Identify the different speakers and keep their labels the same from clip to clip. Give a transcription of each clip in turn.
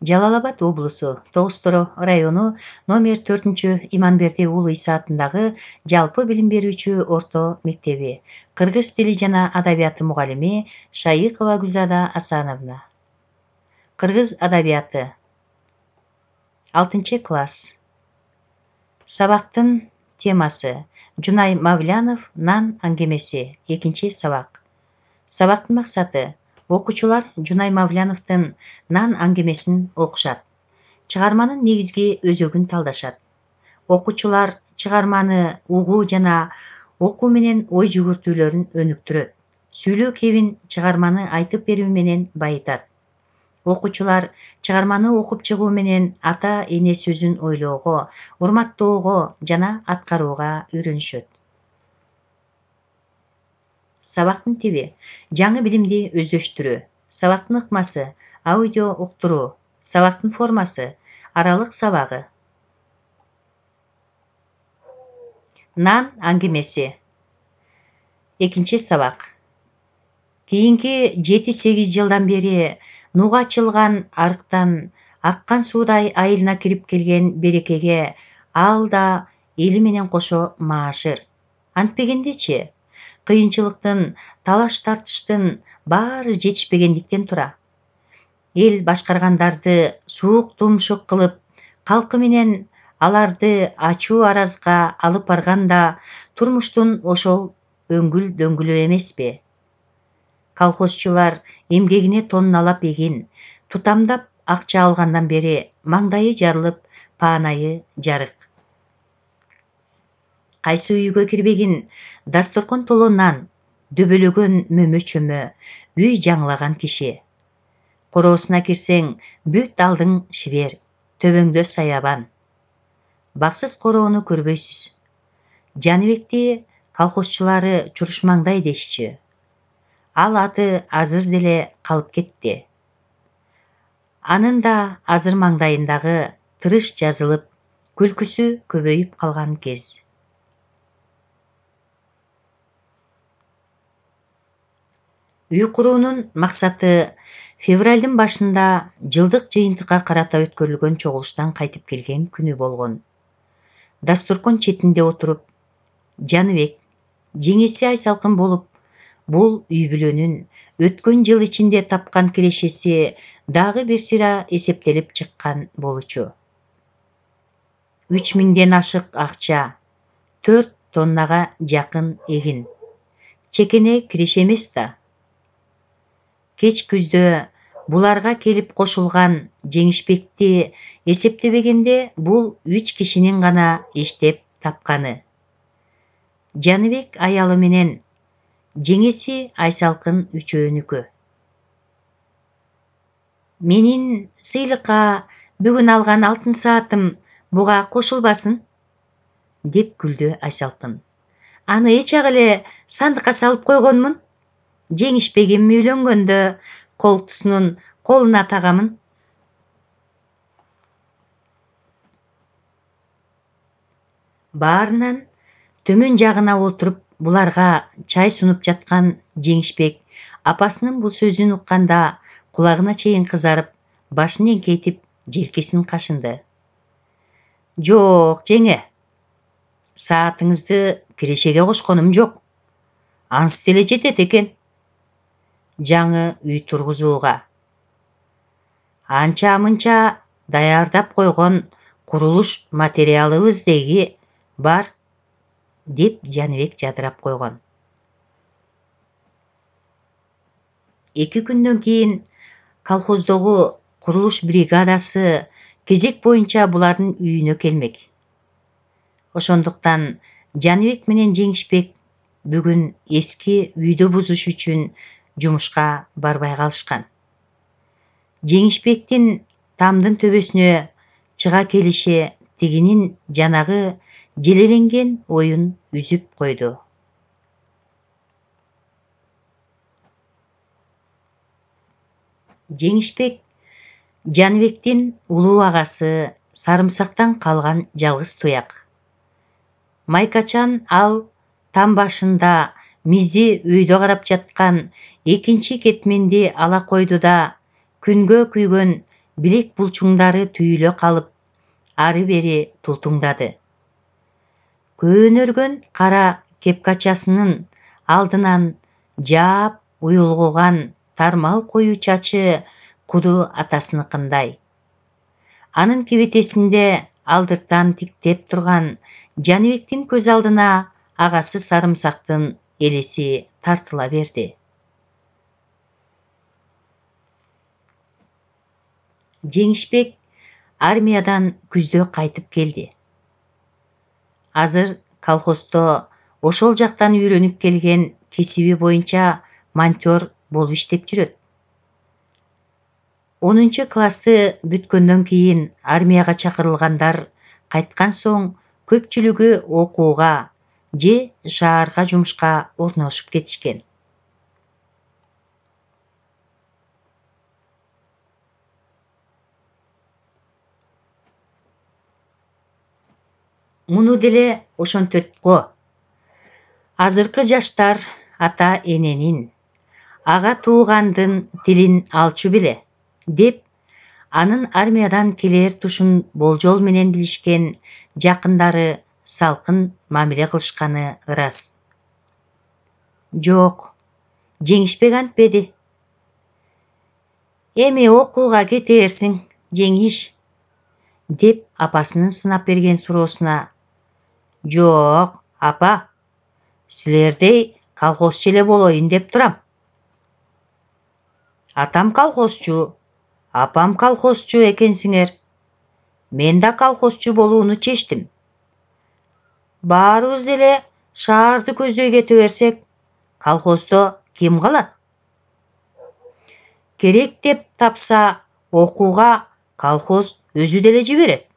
Speaker 1: Жалал Абад облусу, Тоғыз Торо району, номер 4 Иманберди уулу Иса атындагы жалпы билим берүүчү орто мектеби. Кыргыз тили жана адабияты мугалими Шайыкова Гүлзада Асановна. Кыргыз адабияты 6 класс. Сабактын темасы Жунай Мавлянов нан аңгемеси 2-сабак. Сабактын максаты окуучулар Жунай Мавляновдун нан аңгемесин окушат. Чыгарманын негизги өзөгүн талдашат. Окуучулар чыгарманы угуу жана окуу менен ой жүгүртүүлөрүн өнүктүрөт. Сүйлөө кебин чыгарманы айтып берүү менен байытат. Окуучулар чыгарманы окуп чыгуу менен ата-эне сөзүн ойлоого, урматтоого жана аткарууга үйрөнүшөт. Сабактын тиби жаңы билимди өздөштүрүү. Сабактын ыкмасы аудио уктуруу. Сабактын формасы аралык сабагы. Нан аңгемеси 2-сабак. Кийинки 7-8 жылдан бери нуга ачылган арыктан аккан суудай айылына кирип келген Берекеге ал да эли менен кошо маашыр. Антпегендечи кыйынчылыктын, талаш-тартыштын баары жетишпегендиктен тура. Эл башкаргандарды суук тумшук кылып, калкы менен аларды ачуу аразга алып барганда турмуштун ошол өңгүл дөңгүлү эмеспи? Колхозчулар эмгегине тонналап эгин, тутамдап акча алгандан бери маңдайы жарылып, паанайы жарык. Кайсы үйгө кирбегин дасторкон толо нан, дөбөлөгөн мөмө-чөмө, үй жаңылаган киши. Короосуна кирсең, бүт алдың шибер, төбөңдө саябан. Баксыз короону көрбөйсүз. Жаныбекти колхозчулары чурушмаңдай дешчү. Ал аты азыр деле калып кетти. Анын да азыр маңдайындагы тырыш жазылып, күлкүсү көбөйүп калган кез. Үй куруунун максаты февралдын башында жылдык жыйынтыкка карата өткөрүлгөн чогулуштан кайтып келген күнү болгон. Дасторкон четинде отуруп, Жаныбек, жеңеси Айсалкын болуп, бул үй бүлөнүн өткөн жыл ичинде тапкан кирешеси дагы бир сыйра эсептелип чыккан болчу. 3000ден ашык акча, 4 тоннага жакын эгин. Чекене киреше эмес да. Кеч күздө буларга келип кошулган Жеңишбекти эсептебегенде бул 3 кишинин гана иштеп тапканы. Жаныбек аялы менен жеңеси Айсалкын үчөөнүкү. Менин сыйлыкка бүгүн алган алтын саатым буга кошулбасын? Деп күлдү Айсалкын. Аны эчак эле сандыкка салып койгонмун. Жеңишбегим үйлөнгөндө колтусунун колуна тагамын. Баарынан төмөн жагына отуруп буларга чай сунуп жаткан Жеңишбек апасынын бул сөзүн укканда кулагына чейин кызарып, башын эңкейтип, желкесин кашынды. Жок, жеңе. Саатыңызды кирешеге кошконум жок. Ансы деле жетет экен. Жаңы үй тургузууга. Анча-мынча даярдап койгон курулуш материалыбыз деги бар, деп Жаныбек жадырап койгон. 2 күндөн кийин колхоздогу курулуш бригадасы кезек боюнча булардын үйүнө келмек. Ошондуктан Жаныбек менен Жеңишбек бүгүн эски үйдү бузуш үчүн жумушка барбай калышкан. Жеңишбектин тамдын төбөсүнө чыга келиши тигинин жанагы желеленген оюн үзүп койду. Жеңишбек Жаныбектин улуу агасы, сарымсактан калган жалгыз туяк. Майкачан ал там башында мизи өйдө карап жаткан экинчи кетменди ала койду да күнгө күйгөн Билек булчуңдары түйүлө калып, ары бери тултуңдады. Көөнөргөн кара кепкачасынын алдынан жаап уюлгуган тармал коюу чачы куду атасыныкындай. Анын кебетесинде алдыртан тиктеп турган Жаныбектин көз алдына агасы сарымсактын элеси тартыла берди. Жеңишбек армиядан күздө кайтып келди. Азыр колхоздо ошол жактан үйрөнүп келген кесиби боюнча монтер болуп иштеп жүрөт. 10-классты бүткөндөн кийин армияга чакырылгандар кайткан соң көпчүлүгү окууга же шаарга жумушка орношуп кетишкен. Муну деле ошентет го. Азыркы жаштар ата эненин, ага туугандын тилин алчу беле, деп анын армиядан келер тушун болжол менен билишкен жакындары салкын мамиле кылышканы ырас. Жок, Жеңишбек антпеди. Эми окууга кетерсиң, Жеңиш, деп апасынын сынап берген суроосуна: Жок, апа, силердей колхозчу эле болоюн деп турам. Атам колхозчу, апам колхозчу экенсиңер. Мен да колхозчу болууну чечтим. Баарыбыз эле шаарды көздөй кете берсек, колхоздо ким калат? Керек деп тапса, окууга колхоз өзү деле жиберет.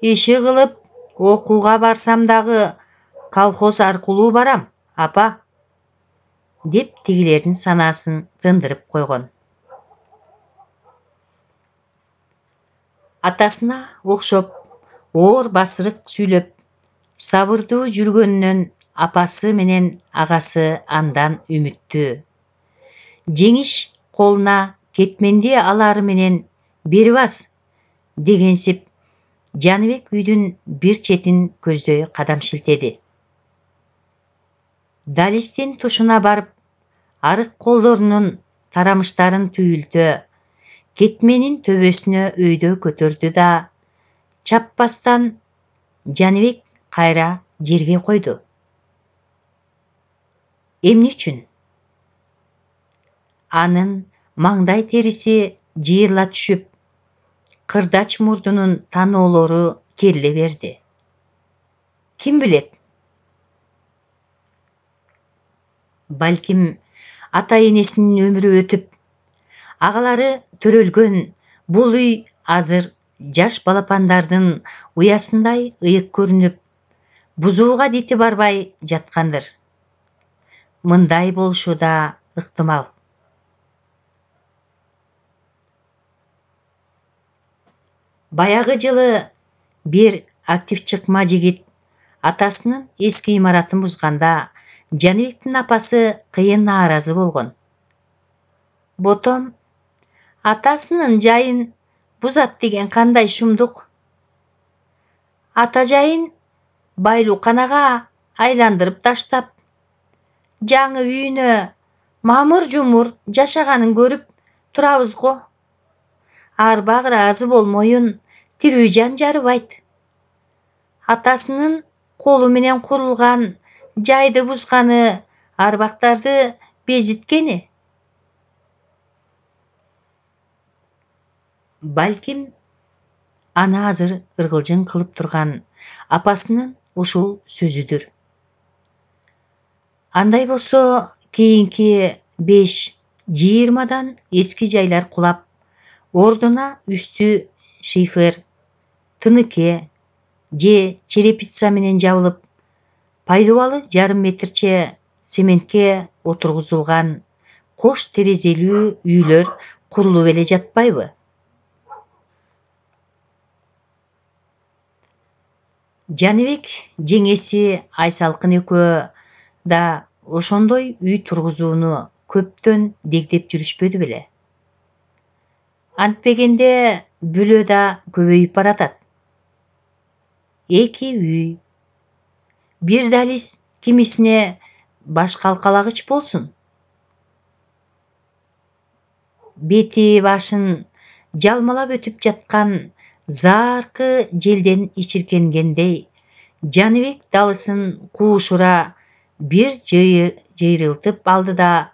Speaker 1: Иши кылып, окууга барсам дагы колхоз аркылуу барам, апа, деп тигилердин санаасын тындырып койгон. Атасына окшоп, оор басырык сүйлөп, сабырдуу жүргөнүнөн апасы менен агасы андан үмүттүү. Жеңиш колуна кетменди алары менен берип аз дегенсип, Жаныбек үйдүн бир четин көздөй кадам шилтеди. Далистин тушуна барып, арык колдорунун тарамыштарын түйүлтө, кетменин төбөсүнө өйдө көтөрдү да, чаппастан Жаныбек кайра жерге койду. Эмне үчүн? Анын маңдай териси жыйырыла түшүп, кырдач мурдунун таноолору кериле берди. Ким билет? Балким ата энесинин өмүрү өтүп, агалары төрөлгөн бул үй азыр жаш балапандардын уясындай ыйык көрүнүп, бузууга дити барбай жаткандыр. Мындай болушу да ыктымал. Баягы жылы бир актив чыкма жигит атасынын эски имаратын бузганда, Жаныбектин апасы кыйын нааразы болгон. Ботом, атасынын жайын бузат деген кандай шумдук? Ата жайын байлууканага айландырып таштап, жаңы үйүнө мамыр-жумур жашаганын көрүп турабыз го. Арбак ыраазы болмоюн тирүү жан жарыбайт. Атасынын колу менен курулган жайды бузганы арбактарды безиткени. Балким аны азыр ыргылжың кылып турган апасынын ушул сөзүдүр. Андай болсо, кийинки 5-20 эски жайлар кулап, ордуна үстү шифер, тыныке же черепица менен жабылып, пайдубалы жарым метрче цементке отургузулган кош терезелүү үйлөр курулуп эле жатпайбы? Жаныбек жеңеси Айсалкын экөө да ошондой үй тургузууну көптөн дегдеп жүрүшпөдү беле? Антпегенде бүлө да көбөйүп баратат. 2 үй, бир дализ кимисине баш калкалагыч болсун. Бети башын жалмалап өтүп жаткан зааркы желден ичиркенгендей, Жаныбек далысын куушура бир жыйрылтып алды да,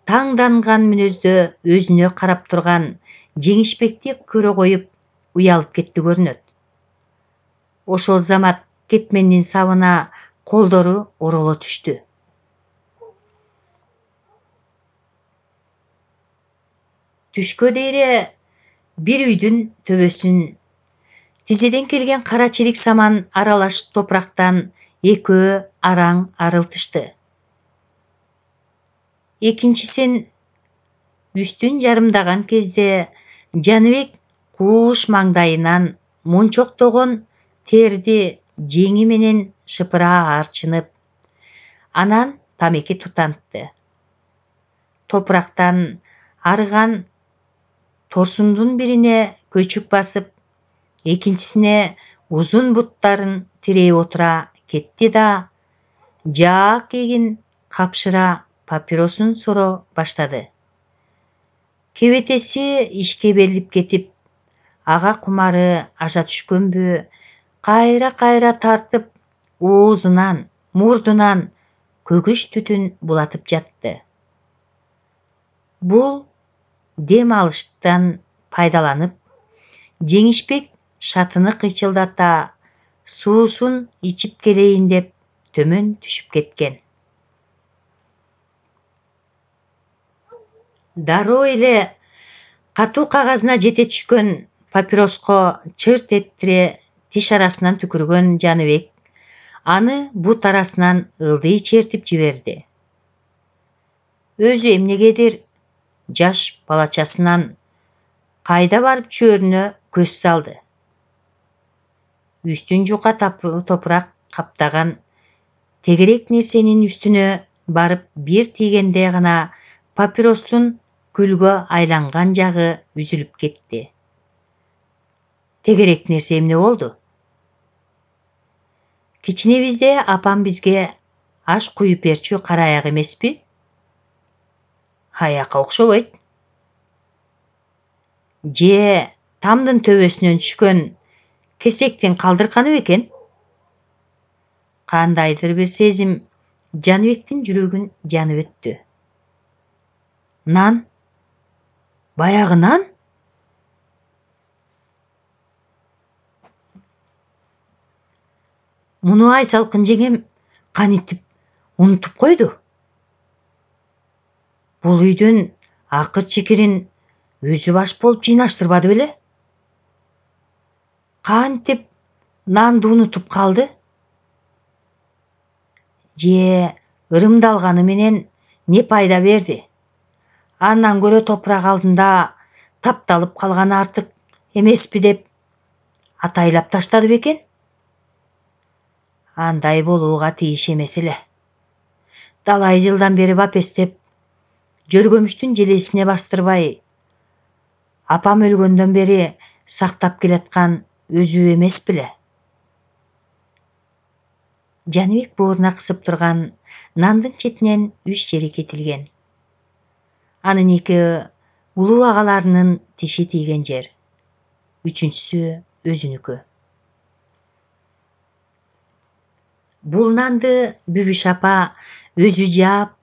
Speaker 1: таңданган мүнөздө өзүнө карап турган Жеңишбекти көрө коюп уялып кетти көрүнөт. Ошол замат кетмендин сабына колдору ороло түштү. Түшкө дейре бир үйдүн төбөсүн тизеден келген кара чирик саман аралаш топурактан экөө араң арылтышты. Экинчисин үстүн жарымдаган кезде Жаныбек кууш маңдайынан мончоктогон терди жеңи менен шыпыра арчынып, анан тамеки тутантты. Топурактан арыган торсундун бирине көчүк басып, экинчисине узун буттарын тирей отура кетти да, жаак эгин капшыра папиросун соро баштады. Кебетеси ишке берилип кетип, ага кумары аша түшкөнбү, кайра тартып, оозунан, мурдунан көгүш түтүн булатып жатты. Бул дем алыштан пайдаланып, Жеңишбек шатыны кыйчылдата суусун ичип келейин деп төмөн түшүп кеткен. Дароо эле катуу кагазына жете түшкөн папироско чырт эттире тиш арасынан түкүргөн Жаныбек аны бут арасынан ылдый чертип жиберди. Өзү эмнегедир жаш балачасынан кайда барып чөөрүнө көз салды. Үстүн жука топурак каптаган тегерек нерсенин үстүнө барып бир тийгенде гана папиростун күлгө айланган жагы үзүлүп кетти. Тегерек нерсе эмне болду? Кичинебизде апам бизге аш куюп берчү кара аяк эмеспи? Аякка окшобойт. Же тамдын төбөсүнөн түшкөн кесектин калдырканы бекен? Кандайдыр бир сезим Жаныбектин жүрөгүн жанып өттү. Нан? Баягы нан? Муну Айсалкын жеңем кантип унутуп койду? Бул үйдөн акыр чикирин өзү баш болуп жыйнаштырбады беле? Кантип нанды унутуп калды? Же ырымдалганы менен не пайда берди? Андан көрө топурак алдында тапталып калган артык эмеспи деп атайлап таштады бекен? Андай болууга тийиш эмес эле. Талай жылдан бери бапестеп, жөргөмүштүн желесине бастырбай, апам өлгөндөн бери сактап келаткан өзү эмес беле? Жаныбек бооруна кысып турган нандын четинен 3 жери кетилген. Анын 2 улуу агаларынын тиши тийген жер. 3-сү өзүнүкү. Бул нанды Бүбүш апа өзү жаап,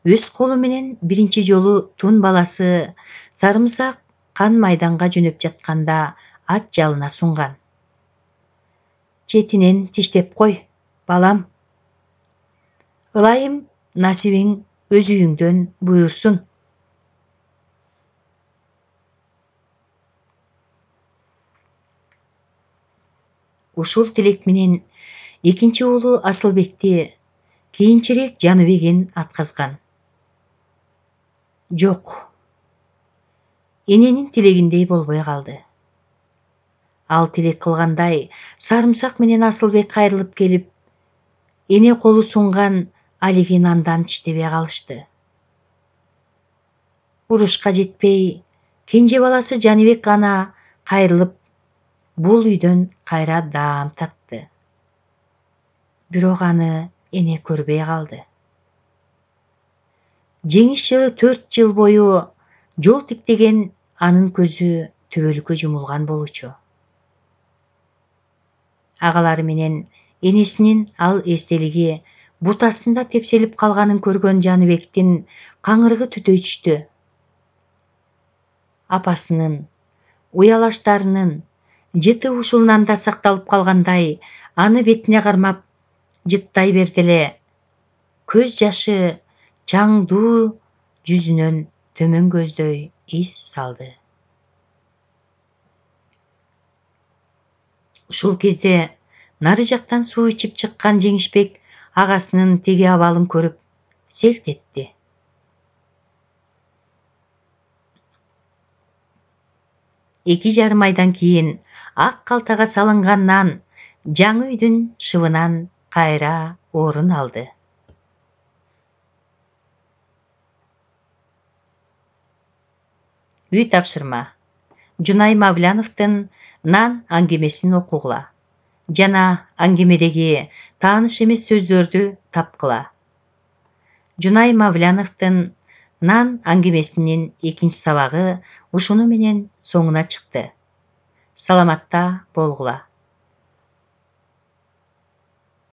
Speaker 1: өз колу менен биринчи жолу тун баласы Сарымсак кан майданга жөнөп жатканда ат жалына сунган. Четинен тиштеп кой, балам. Ылайым насибиң өз үйүңдөн буйрсун. Ушул тилек менен экинчи уулу Асылбекти кийинчерээк Жаныбегин атказган. Жок, эненин тилегиндей болбой калды. Ал тилек кылгандай Сарымсак менен Асылбек кайрылып келип, эне колу сунган алиги нандан тиштебей калышты. Урушка жетпей, Кенже баласы Жаныбек гана кайрылып бул үйдөн кайра даам татты. Бирок аны эне көрбөй калды. Жеңиш жылы 4 жыл бою жол тиктеген анын көзү төбөлүккө жумулган болчу. Агалары менен энесинин ал эстелиги бут астында тепселип калганын көргөн Жаныбектин каңырыгы түтөйчүштү. Апасынын уялаштарынын жыты ушулунан да сакталып калгандай аны бетине кармап жыттай берди эле көз жашы чаңдуу жүзүнөн төмөн көздөй из салды. Ушул кезде нары жактан суу ичип чыккан Жеңишбек агасынын теги абалын көрүп селт этти. Эки жарым айдан кийин ак калтага салынган нан жаңы үйдүн шыбынан кайра орун алды. Үй тапшырма. Жунай Мавляновдун Нан аңгемесин окугула жана аңгемедеги тааныш эмес сөздөрдү тапкыла. Жунай Мавляновдун Нан аңгемесинин экинчи сабагы ушуну менен соңуна чыкты. Саламатта болгула.